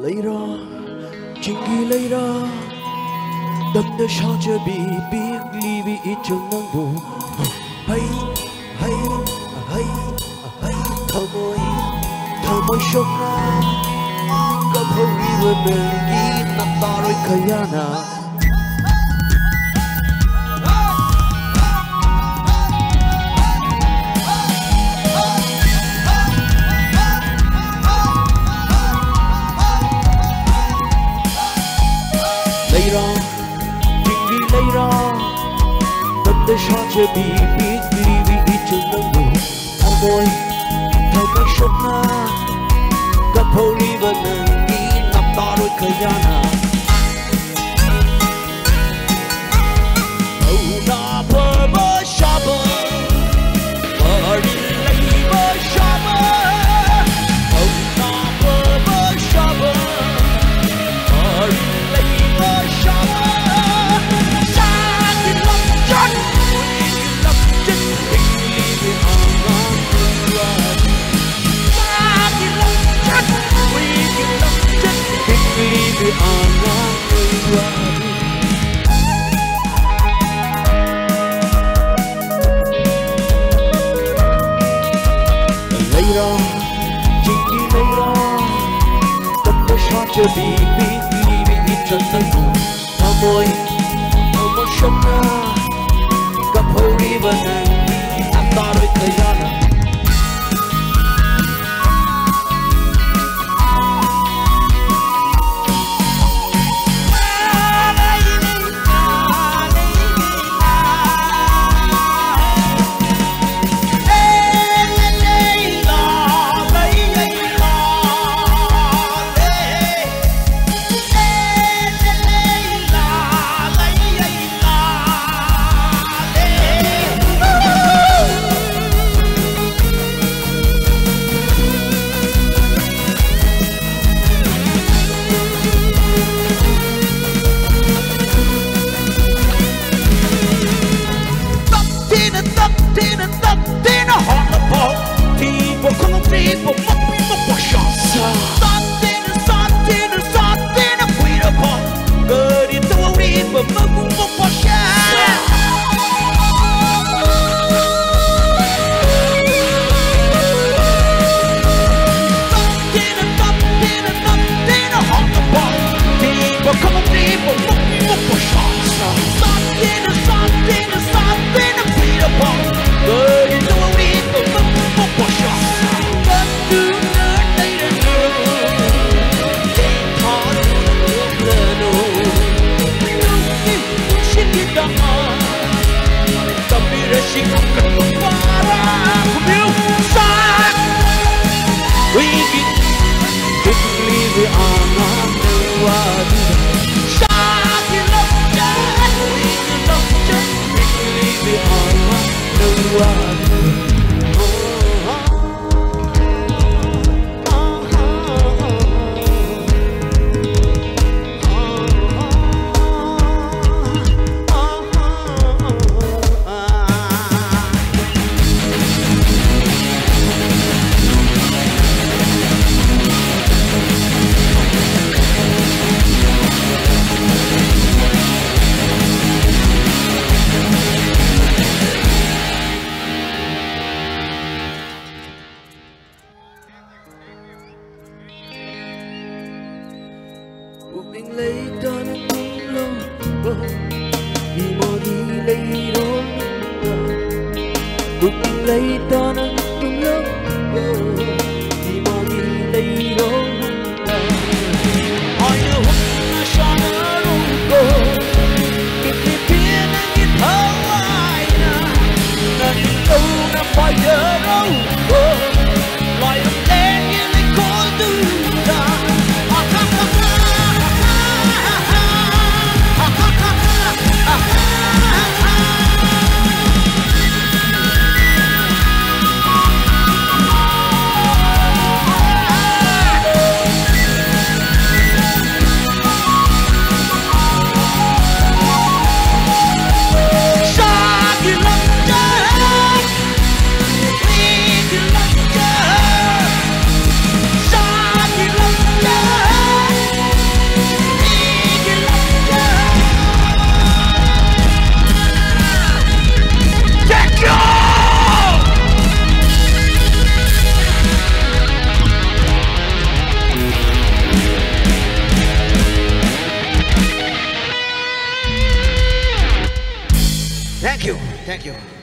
lấy ra chính ghi lấy ra đập đỡ sao chưa bị biết ly vì ít trường năng buồn hay hay hay hay thơ môi sốc na có không đi với mình đi nằm ta rồi khaya na lấy ra chính ghi lấy ra đập đỡ sao chưa bị biết ly vì ít trường năng buồn thơ môi sốc na gặp hầu đi với mình đi nằm ta rồi khaya na hầu na bơ bơ sa bơ bơ đi lấy bơ sa bơ hầu na bơ bơ sa bơ bơ đi lấy bơ sa bơ sa thì lắm chân lắm chân tình đi vì lấy ra chính khi lấy ra tất cả sao chưa bị biết chân tay buồn thao môi sông na gặp hầu đi và nàng nằm ta đôi thời gian Thank you.